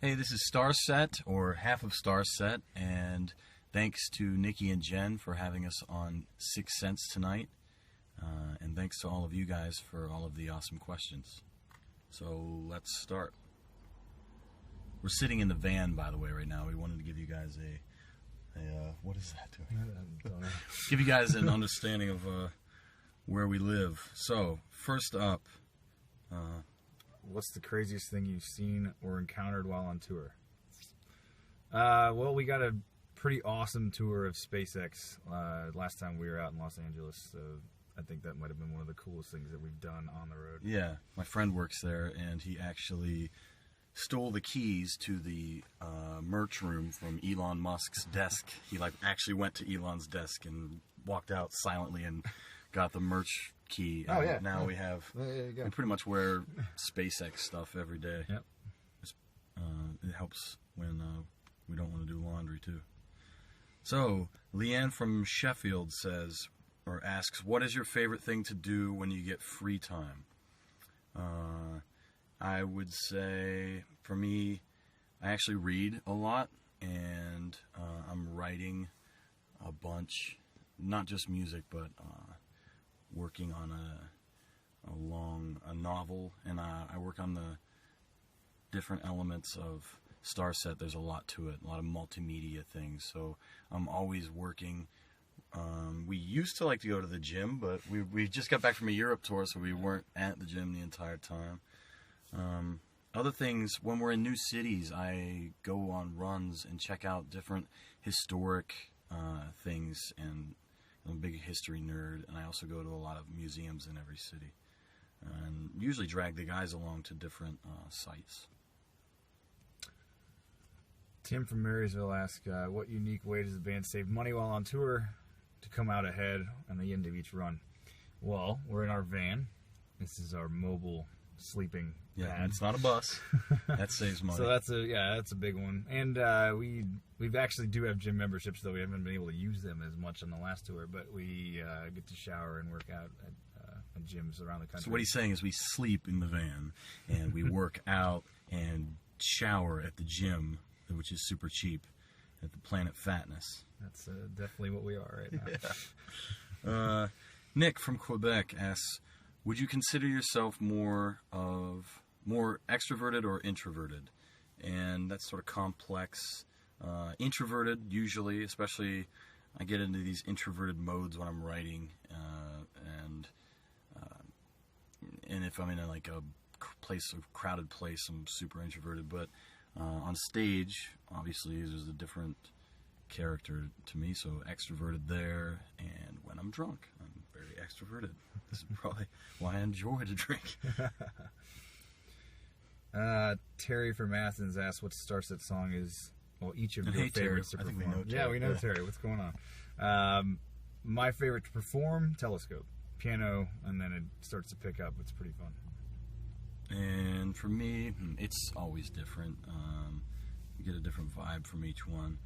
Hey, this is Starset, or half of Starset, and thanks to Nikki and Jen for having us on Sixx tonight, and thanks to all of you guys for all of the awesome questions. So let's start. We're sitting in the van, by the way, right now. We wanted to give you guys what is that doing? I don't know. Give you guys an understanding of where we live. So, first up, What's the craziest thing you've seen or encountered while on tour? Well, we got a pretty awesome tour of SpaceX last time we were out in Los Angeles, so I think that might have been one of the coolest things that we've done on the road. yeah, my friend works there, and he actually stole the keys to the merch room from Elon Musk's desk. He actually went to Elon's desk and walked out silently and got the merch key. And yeah. now Yeah. we have. There you go. We pretty much wear SpaceX stuff every day. Yep. It helps when we don't want to do laundry too. So Leanne from Sheffield asks, "What is your favorite thing to do when you get free time?" I would say, for me, I actually read a lot, and I'm writing a bunch, not just music, but working on a novel, and I work on the different elements of Starset. There's a lot to it, a lot of multimedia things, so I'm always working. We used to like to go to the gym, but we just got back from a Europe tour, so we weren't at the gym the entire time. Other things, when we're in new cities, I go on runs and check out different historic things, and I'm a big history nerd, and I also go to a lot of museums in every city, and usually drag the guys along to different sites. Tim from Marysville asks, what unique way does the band save money while on tour to come out ahead on the end of each run? Well, we're in our van. This is our mobile sleeping pad. It's not a bus. That saves money. So that's a big one. And we've actually do have gym memberships, though we haven't been able to use them as much on the last tour. But we get to shower and work out at gyms around the country. So what he's saying is we sleep in the van, and we work out and shower at the gym, which is super cheap, at the Planet Fatness. That's definitely what we are right now. Yeah. Nick from Quebec asks, would you consider yourself more extroverted or introverted? And that's sort of complex. Introverted, usually, especially I get into these introverted modes when I'm writing, and if I'm in a crowded place, I'm super introverted. But on stage, obviously, there's a different character to me, so extroverted there, and when I'm drunk, I'm very extroverted. This is probably why I enjoy to drink. Terry from Athens asked what Starset song is, well, each of your Hey, favorites Terry. to I think perform. we know Terry. Yeah, we know Yeah. Terry. What's going on? My favorite to perform, Telescope. Piano, and then it starts to pick up. It's pretty fun. And for me, it's always different. You get a different vibe from each one.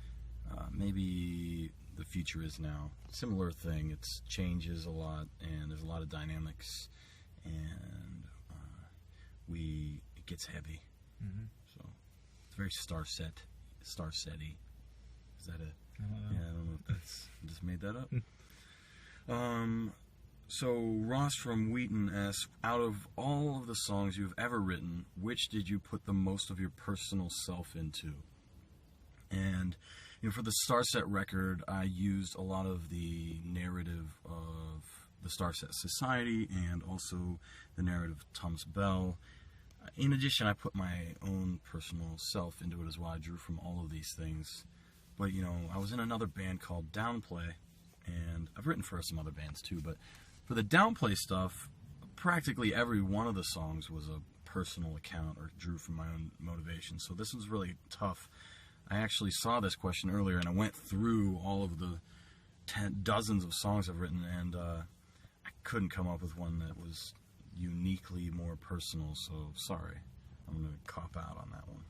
Maybe The Future Is Now. Similar thing. It changes a lot, and there's a lot of dynamics, and it gets heavy. Mm-hmm. So it's very Starset-y. Is that it? I don't know. Yeah, I don't know if that's... I just made that up. So Ross from Wheaton asks, out of all of the songs you've ever written, which did you put the most of your personal self into? And for the Starset record, I used a lot of the narrative of the Starset Society and also the narrative of Thomas Bell. In addition, I put my own personal self into it as well. I drew from all of these things. But, I was in another band called Downplay, and I've written for some other bands too, but for the Downplay stuff, practically every one of the songs was a personal account or drew from my own motivation. So this was really tough. I actually saw this question earlier, and I went through all of the dozens of songs I've written, and I couldn't come up with one that was uniquely more personal, so sorry. I'm going to cop out on that one.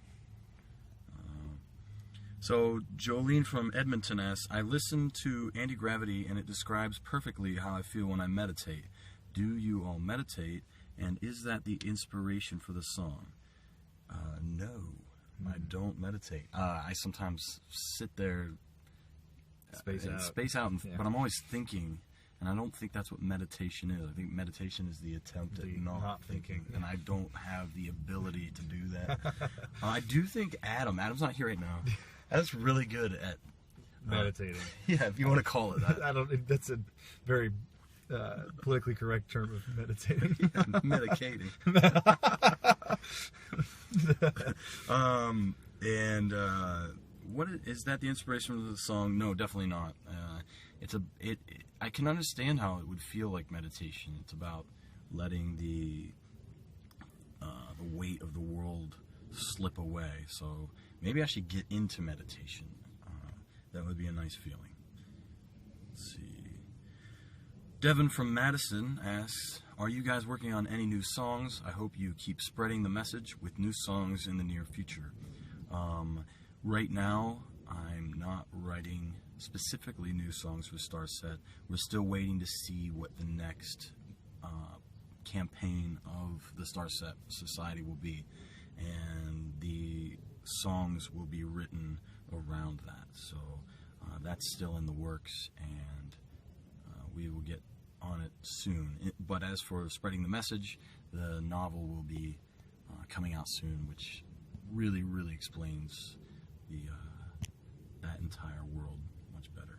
So Jolene from Edmonton asks, I listened to Anti-Gravity, and it describes perfectly how I feel when I meditate. Do you all meditate, and is that the inspiration for the song? No. I don't meditate. I sometimes sit there, Space out. Yeah. but I'm always thinking, and I don't think that's what meditation is. I think meditation is the attempt at not thinking, and I don't have the ability to do that. I do think Adam's not here right now. Adam's really good at meditating. Yeah, if you want to call it that. I don't. That's a very politically correct term of meditating. Medicating. What is that? The inspiration of the song? No, definitely not. I can understand how it would feel like meditation. It's about letting the weight of the world slip away. So maybe I should get into meditation. That would be a nice feeling. Let's see. Devin from Madison asks, are you guys working on any new songs? I hope you keep spreading the message with new songs in the near future. Right now, I'm not writing specifically new songs for Starset. We're still waiting to see what the next campaign of the Starset Society will be. And the songs will be written around that. So that's still in the works, and we will get on it soon. But as for spreading the message, the novel will be coming out soon, which really, really explains that entire world much better.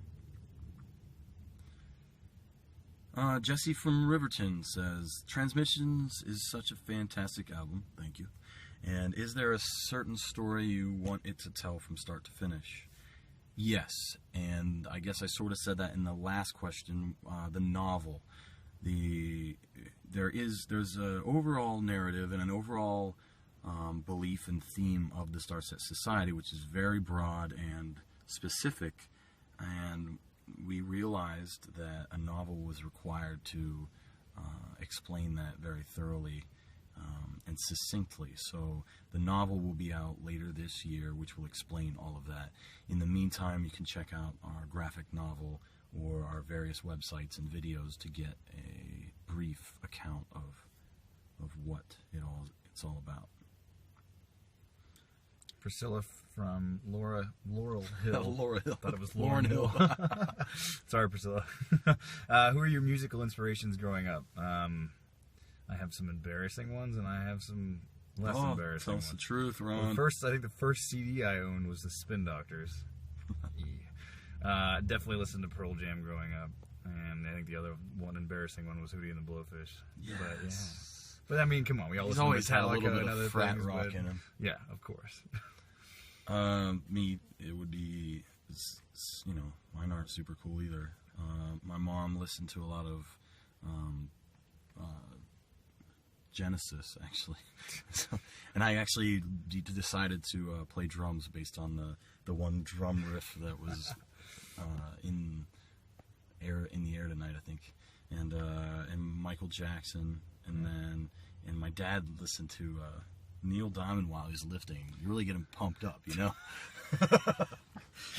Jesse from Riverton says, Transmissions is such a fantastic album. Thank you. And is there a certain story you want it to tell from start to finish? Yes, and I guess I sort of said that in the last question. The novel, there's an overall narrative and an overall belief and theme of the Starset Society, which is very broad and specific, and we realized that a novel was required to explain that very thoroughly and succinctly. So the novel will be out later this year, which will explain all of that. In the meantime, you can check out our graphic novel or our various websites and videos to get a brief account of what it's all about. Priscilla from Laurel Hill. Laura Hill. Thought it was Lauren Hill. Sorry, Priscilla. Who are your musical inspirations growing up? I have some embarrassing ones, and I have some less embarrassing tell ones. us the truth, Ron. I think the first CD I owned was the Spin Doctors. Definitely listened to Pearl Jam growing up, and I think the other one embarrassing one was Hootie and the Blowfish. Yes. But I mean, come on, we all listen always to had a Metallica little bit and other of frat things, rock but, in him. Yeah, of course. Me, it would be, mine aren't super cool either. My mom listened to a lot of Genesis, actually. And I actually decided to play drums based on the one drum riff that was in the air tonight, I think. And Michael Jackson, and my dad listened to Neil Diamond while he was lifting. You really get him pumped up,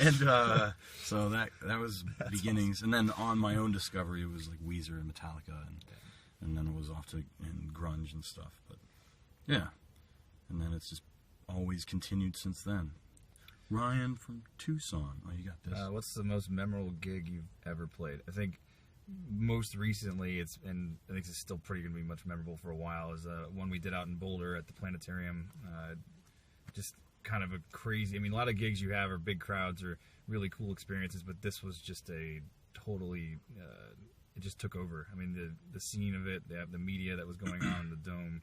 And so that was That's beginnings. Awesome. And then on my own discovery, it was like Weezer and Metallica, and then it was off to grunge and stuff. But yeah, and then it's just always continued since then. Ryan from Tucson. Oh, you got this. What's the most memorable gig you've ever played? I think most recently, and I think it's still pretty going to be much memorable for a while, is one we did out in Boulder at the planetarium. Just kind of a crazy, a lot of gigs you have are big crowds or really cool experiences, but this was just a totally, it just took over. The scene of it, the media that was going on in the dome,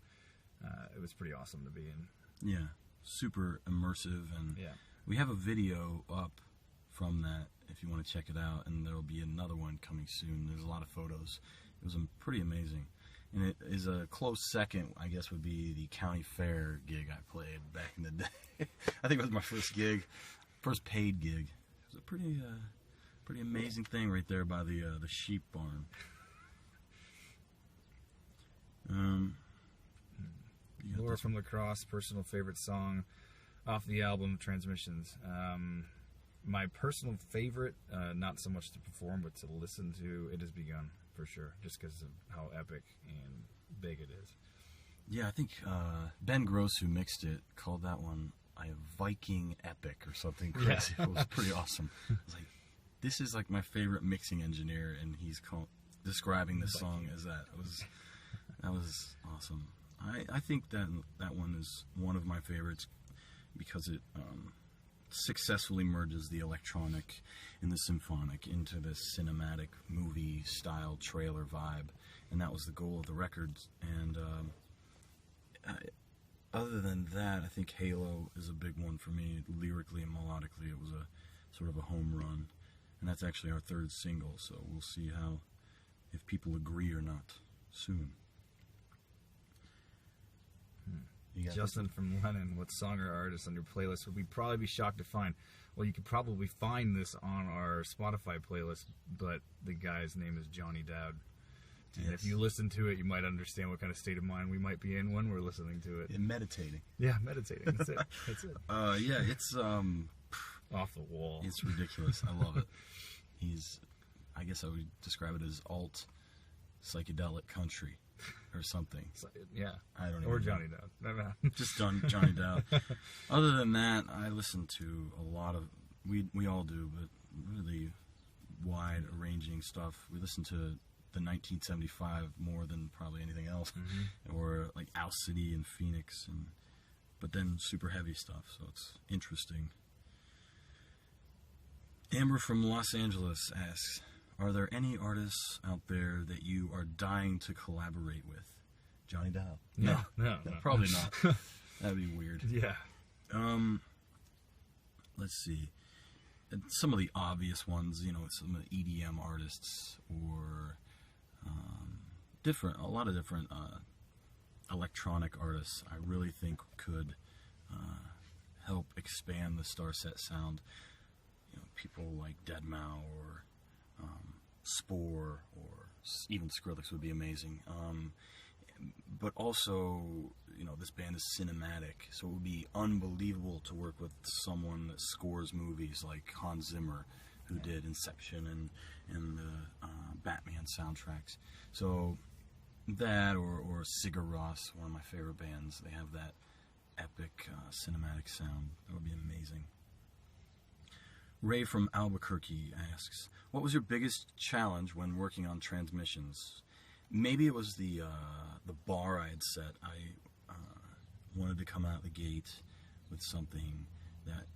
it was pretty awesome to be in. Yeah, super immersive, and yeah. We have a video up from that if you want to check it out, and there'll be another one coming soon. There's a lot of photos. It was pretty amazing. And it is a close second, I guess, would be the county fair gig I played back in the day. I think it was my first paid gig. It was a pretty amazing thing right there by the sheep barn. Laura from La Crosse, personal favorite song off the album Transmissions. My personal favorite, not so much to perform, but to listen to, It Has Begun, for sure, just because of how epic and big it is. Yeah, I think Ben Gross, who mixed it, called that one, I Have Viking epic or something crazy. It was pretty awesome. I was like, this is like my favorite mixing engineer, and he's describing this song as that. That was awesome. I think that one is one of my favorites because it successfully merges the electronic and the symphonic into this cinematic movie style trailer vibe, and that was the goal of the record. And other than that, I think Halo is a big one for me. Lyrically and melodically, it was a sort of a home run, and that's actually our third single, so we'll see if people agree or not soon. Justin from Lennon, what song or artist on your playlist would we probably be shocked to find? Well, you could probably find this on our Spotify playlist, but the guy's name is Johnny Dowd. And if you listen to it, you might understand what kind of state of mind we might be in when we're listening to it. And meditating. Yeah, meditating. That's it. That's it. Yeah, it's off the wall. It's ridiculous. I love it. I guess I would describe it as alt psychedelic country or something. Yeah. I don't know. Or Johnny Dowd. No. Just Johnny Dowd. Other than that, I listen to a lot of, we all do, but really wide ranging stuff. We listen to the 1975 more than probably anything else, or like Owl City and Phoenix, but then super heavy stuff, so it's interesting. Amber from Los Angeles asks, are there any artists out there that you are dying to collaborate with? Johnny Dowd? No. Probably not. That'd be weird. Yeah. Let's see. Some of the obvious ones, some of the EDM artists, or a lot of different electronic artists I really think could help expand the Starset sound. People like Deadmau or Spore, or even Skrillex would be amazing. But also, this band is cinematic, so it would be unbelievable to work with someone that scores movies like Hans Zimmer, who did Inception and the Batman soundtracks. So that, or Sigur Rós, one of my favorite bands, they have that epic cinematic sound. That would be amazing. Ray from Albuquerque asks, what was your biggest challenge when working on transmissions? Maybe it was the bar I had set. I wanted to come out the gate with something that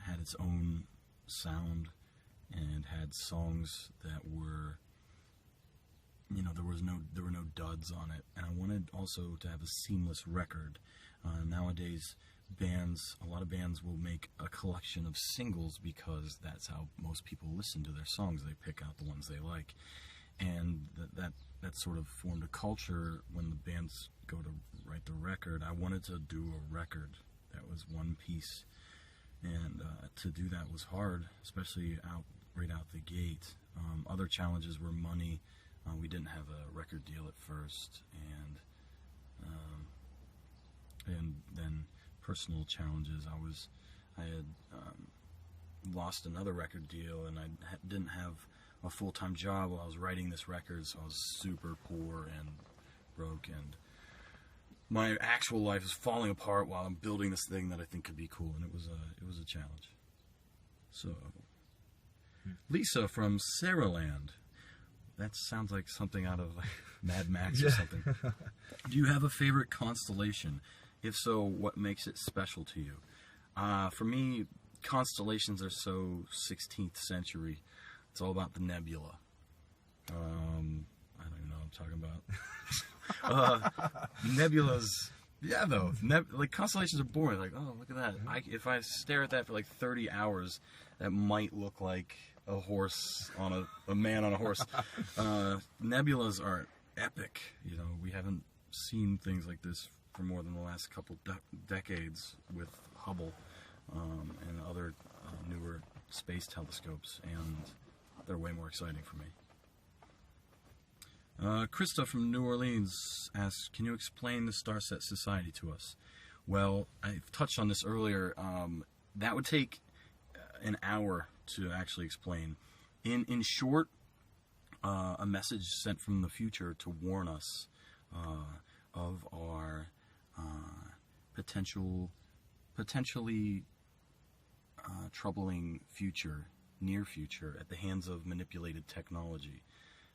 had its own sound and had songs that were, there were no duds on it, and I wanted also to have a seamless record. Nowadays, a lot of bands will make a collection of singles because that's how most people listen to their songs. They pick out the ones they like, and that sort of formed a culture. When the bands go to write the record, I wanted to do a record that was one piece, and to do that was hard, especially right out the gate. Other challenges were money. We didn't have a record deal at first, and then personal challenges. I had lost another record deal, and I didn't have a full-time job while I was writing this record, so I was super poor and broke, and my actual life is falling apart while I'm building this thing that I think could be cool, and it was a challenge. So, Lisa from Saraland. That sounds like something out of Mad Max or something. Do you have a favorite constellation? If so, what makes it special to you? For me, constellations are so 16th century. It's all about the nebula. I don't even know what I'm talking about. Nebulas, yeah, though. Constellations are boring. Like, oh, look at that. If I stare at that for like 30 hours, that might look like a horse on a man on a horse. Nebulas are epic. We haven't seen things like this for more than the last couple decades with Hubble and other newer space telescopes, and they're way more exciting for me. Krista from New Orleans asks, can you explain the Starset Society to us? Well, I've touched on this earlier. That would take an hour to actually explain. In short, a message sent from the future to warn us of our potential potentially troubling future, near future, at the hands of manipulated technology.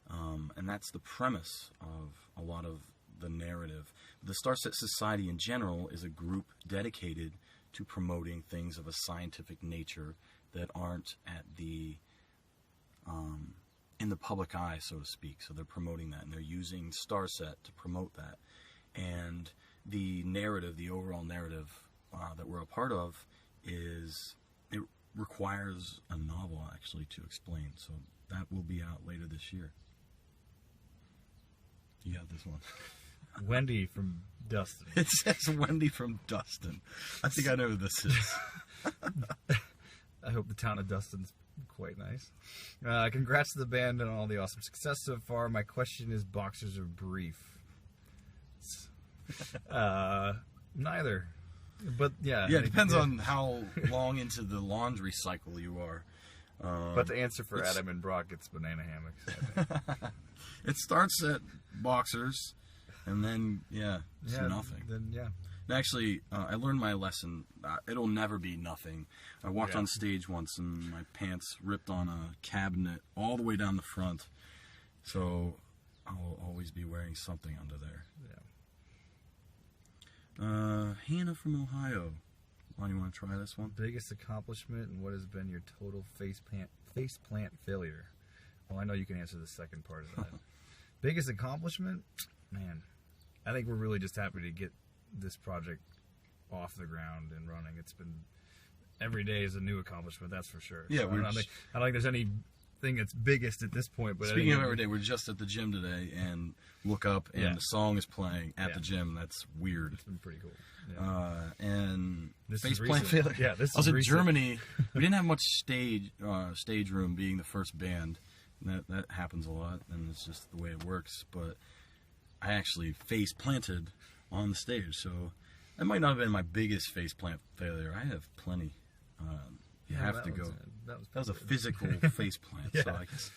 And that's the premise of a lot of the narrative. The Starset Society in general is a group dedicated to promoting things of a scientific nature that aren't at the in the public eye, so to speak. So they're promoting that, and they're using Starset to promote that. And the narrative, the overall narrative that we're a part of, it requires a novel actually to explain. So that will be out later this year. You got this one. Wendy from Dustin. It says Wendy from Dustin. I think I know who this is. I hope the town of Dustin's quite nice. Congrats to the band on all the awesome success so far. My question is, boxers or brief? Neither. But yeah. Yeah, it depends on how long into the laundry cycle you are. But the answer for Adam and Brock, it's banana hammocks, I think. It starts at boxers, and then, it's nothing. Then, yeah. Actually, I learned my lesson. It'll never be nothing. I walked on stage once, and my pants ripped on a cabinet all the way down the front. So I'll always be wearing something under there. Yeah. Hannah from Ohio. Why do you want to try this one? Biggest accomplishment and what has been your total faceplant failure? Well, I know you can answer the second part of that. Biggest accomplishment? Man, I think we're really just happy to get this project off the ground and running. It's been, every day is a new accomplishment, that's for sure. Yeah, so I don't think there's anything that's biggest at this point. But speaking of every day, we're just at the gym today and look up and the song is playing at the gym. That's weird. It's been pretty cool. Yeah. And this faceplant failure. Yeah, this I was is in recent. Germany. We didn't have much stage room being the first band. That happens a lot, and it's just the way it works. But I actually face planted on the stage, so that might not have been my biggest faceplant failure. I have plenty. You have to go. That was a physical faceplant. Yeah. So I guess,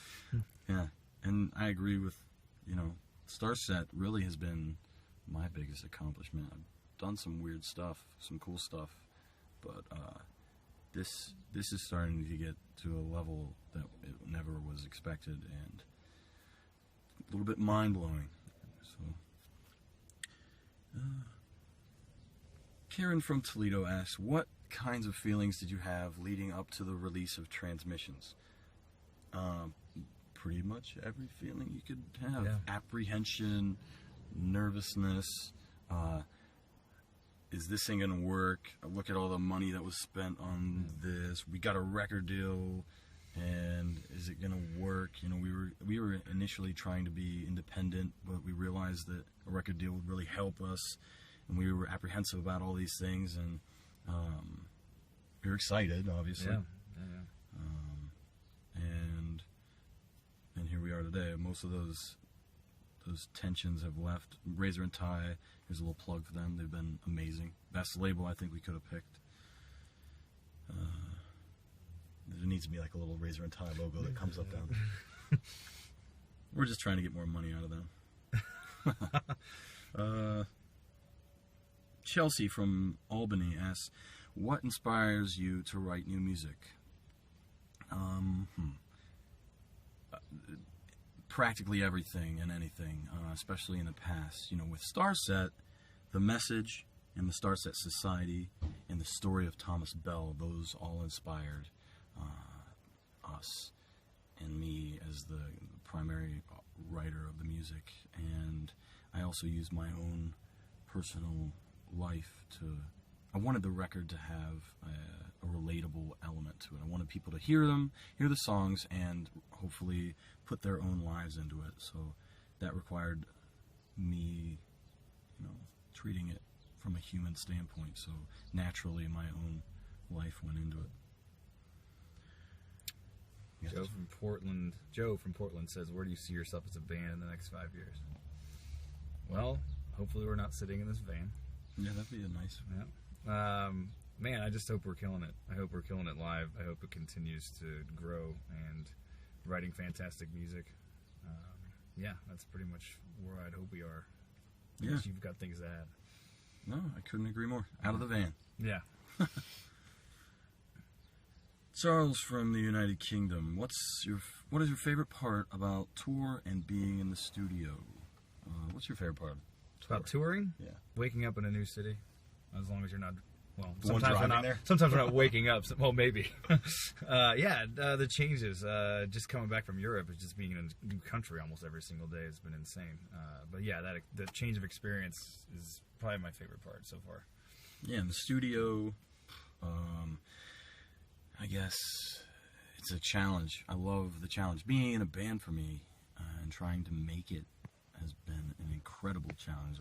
and I agree with, Starset really has been my biggest accomplishment. I've done some weird stuff, some cool stuff, but this is starting to get to a level that it never was expected, and a little bit mind-blowing. So, Karen from Toledo asks, what kinds of feelings did you have leading up to the release of Transmissions? Pretty much every feeling you could have. Yeah. Apprehension, nervousness, is this thing gonna work? Look at all the money that was spent on this. We got a record deal, and is it gonna work? We were initially trying to be independent, but we realized that a record deal would really help us, and we were apprehensive about all these things, and we were excited, obviously. Yeah. And here we are today. Most of those tensions have left. Razor and Tie, here's a little plug for them. They've been amazing. Best label I think we could have picked. There needs to be like a little Razor and Tie logo that comes up down. We're just trying to get more money out of them. Chelsea from Albany asks, what inspires you to write new music? Practically everything and anything, especially in the past. With Starset, the message and the Starset Society and the story of Thomas Bell, those all inspired us and me as the primary writer of the music. And I also used my own personal life I wanted the record to have a relatable element to it. I wanted people to hear the songs, and hopefully put their own lives into it. So that required me, treating it from a human standpoint. So naturally, my own life went into it. Yes. Joe from Portland says, where do you see yourself as a band in the next 5 years? Well, hopefully we're not sitting in this van. Yeah, that'd be a nice. Yeah. Man, I just hope we're killing it. I hope we're killing it live. I hope it continues to grow and writing fantastic music. That's pretty much where I'd hope we are. Yeah. Unless you've got things to add. No, I couldn't agree more. Out of the van. Yeah. Charles from the United Kingdom. What is your favorite part about tour and being in the studio? What's your favorite part? About touring? Yeah. Waking up in a new city. As long as you're not... Well, The one driving there? sometimes we're not waking up. Well, maybe. The changes. Just coming back from Europe, is just being in a new country almost every single day has been insane. But yeah, the change of experience is probably my favorite part so far. Yeah, in the studio, I guess it's a challenge. I love the challenge. Being in a band for me and trying to make it has been an incredible challenge.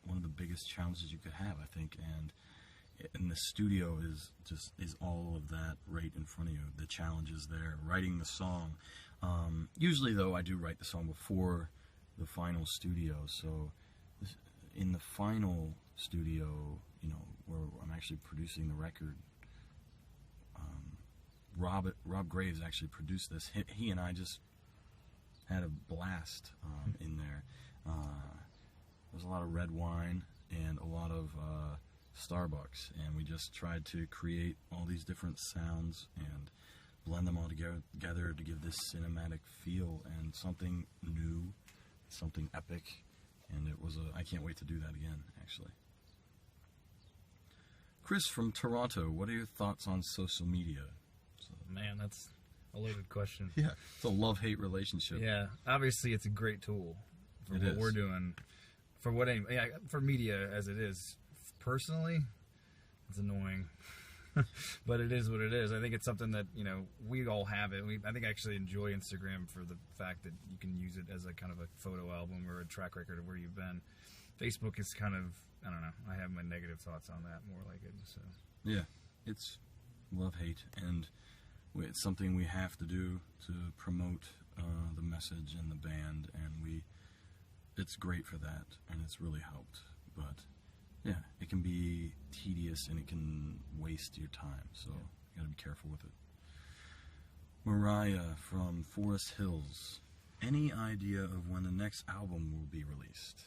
One of the biggest challenges you could have, I think, and in the studio is all of that right in front of you. The challenge is there. Writing the song. Usually, though, I do write the song before the final studio. So in the final studio, where I'm actually producing the record, Rob Graves actually produced this. He and I just had a blast in there. There was a lot of red wine and a lot of Starbucks, and we just tried to create all these different sounds and blend them all together to give this cinematic feel and something new, something epic. And I can't wait to do that again, actually. Chris from Toronto, what are your thoughts on social media? Man, that's a loaded question. Yeah, it's a love-hate relationship. Yeah, obviously it's a great tool for what we're doing. For media as it is. Personally, it's annoying. But it is what it is. I think it's something that, we all have it. I think I actually enjoy Instagram for the fact that you can use it as a kind of a photo album or a track record of where you've been. Facebook is kind of, I don't know, I have my negative thoughts on that more like it. So. Yeah, it's love-hate, and it's something we have to do to promote the message and the band, and it's great for that, and it's really helped. But yeah, it can be tedious and it can waste your time, so you got to be careful with it. Mariah from Forest Hills, any idea of when the next album will be released?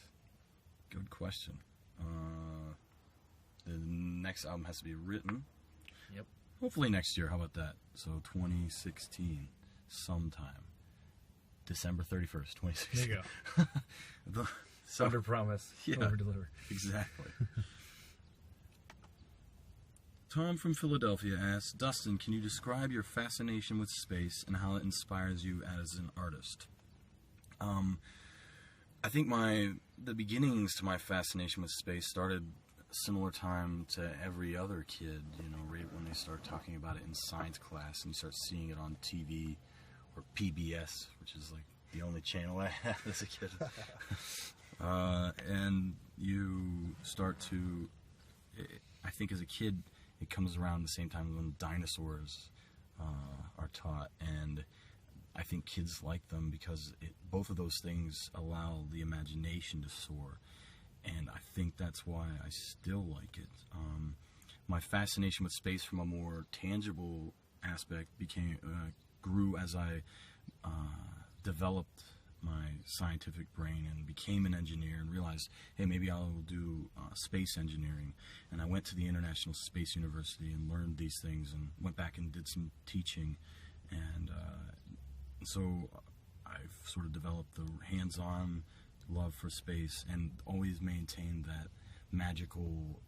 Good question. The next album has to be written. Yep. Hopefully next year. How about that? So 2016, sometime. December 31st, 2016. There you go. Under promise, over deliver. Exactly. Tom from Philadelphia asks, Dustin, can you describe your fascination with space and how it inspires you as an artist? I think the beginnings to my fascination with space started a similar time to every other kid, right when they start talking about it in science class and you start seeing it on TV or PBS, which is like the only channel I had as a kid. And you start to, I think as a kid, it comes around the same time when dinosaurs are taught, and I think kids like them because both of those things allow the imagination to soar, and I think that's why I still like it. My fascination with space from a more tangible aspect grew as I developed my scientific brain and became an engineer and realized, hey, maybe I'll do space engineering. And I went to the International Space University and learned these things and went back and did some teaching. And so I've sort of developed the hands-on love for space and always maintained that magical,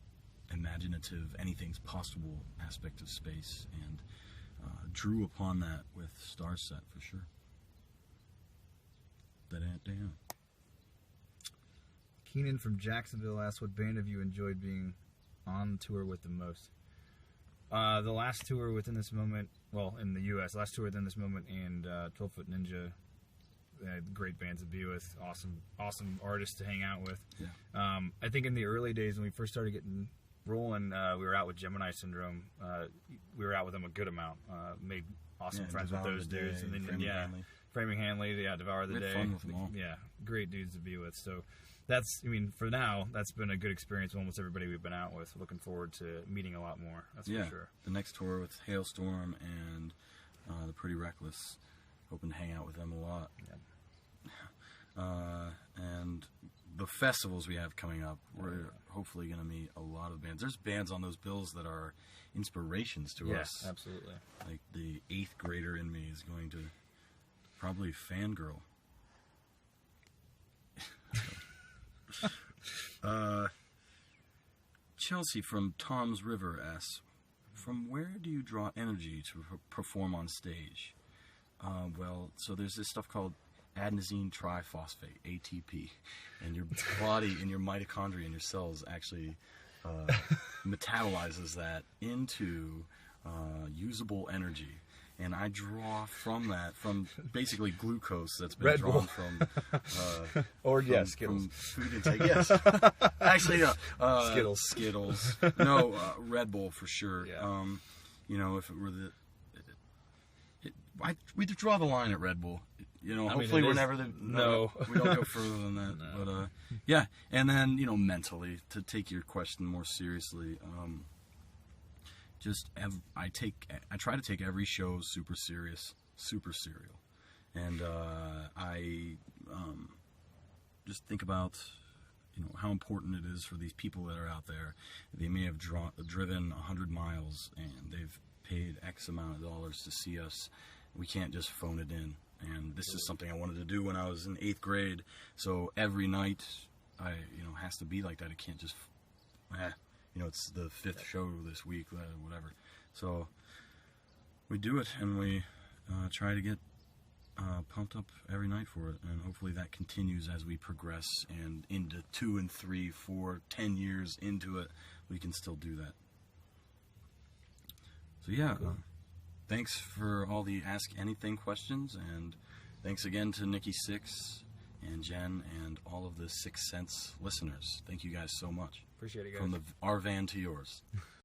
imaginative, anything's possible aspect of space, and drew upon that with Starset for sure. Damn. Keenan from Jacksonville asks, what band have you enjoyed being on tour with the most? The last tour within this moment, in the U.S., last tour within this moment, and 12 Foot Ninja, great bands to be with, awesome artists to hang out with. Yeah. I think in the early days when we first started getting rolling, we were out with Gemini Syndrome. We were out with them a good amount. Made awesome friends with those dudes, and then Framing Hanley, Devour the Day. Fun with them all. Yeah, great dudes to be with. So that's, for now, that's been a good experience with almost everybody we've been out with. Looking forward to meeting a lot more. That's for sure. The next tour with Hailstorm and the Pretty Reckless. Hoping to hang out with them a lot. Yeah. And the festivals we have coming up, we're hopefully going to meet a lot of bands. There's bands on those bills that are inspirations to us. Yeah, absolutely. Like the 8th grader in me is going to probably fangirl. Chelsea from Tom's River asks, from where do you draw energy to perform on stage? Well, so there's this stuff called adenosine triphosphate, ATP, and your body and your mitochondria and your cells actually metabolizes that into usable energy. And I draw from that, from basically glucose that's been Red drawn Bull. from... Or, from, yeah, Skittles. From food intake, yes. Actually, no. Skittles. Skittles. No, Red Bull for sure. Yeah. You know, if it were we draw the line at Red Bull. You know, hopefully we're never No. we don't go further than that. No. But yeah, and then mentally, to take your question more seriously, I try to take every show super serious, super serial, and I just think about how important it is for these people that are out there. They may have driven 100 miles and they've paid X amount of dollars to see us. We can't just phone it in. And this is something I wanted to do when I was in 8th grade. So every night, has to be like that. It can't just, it's the 5th show this week, whatever. So we do it, and we try to get pumped up every night for it. And hopefully that continues as we progress, and into 2 and 3, 4, 10 years into it, we can still do that. So yeah. Thanks for all the Ask Anything questions, and thanks again to Nikki, Sixx, and Jen, and all of the Sixth Sense listeners. Thank you guys so much. Appreciate it, guys. From our van to yours.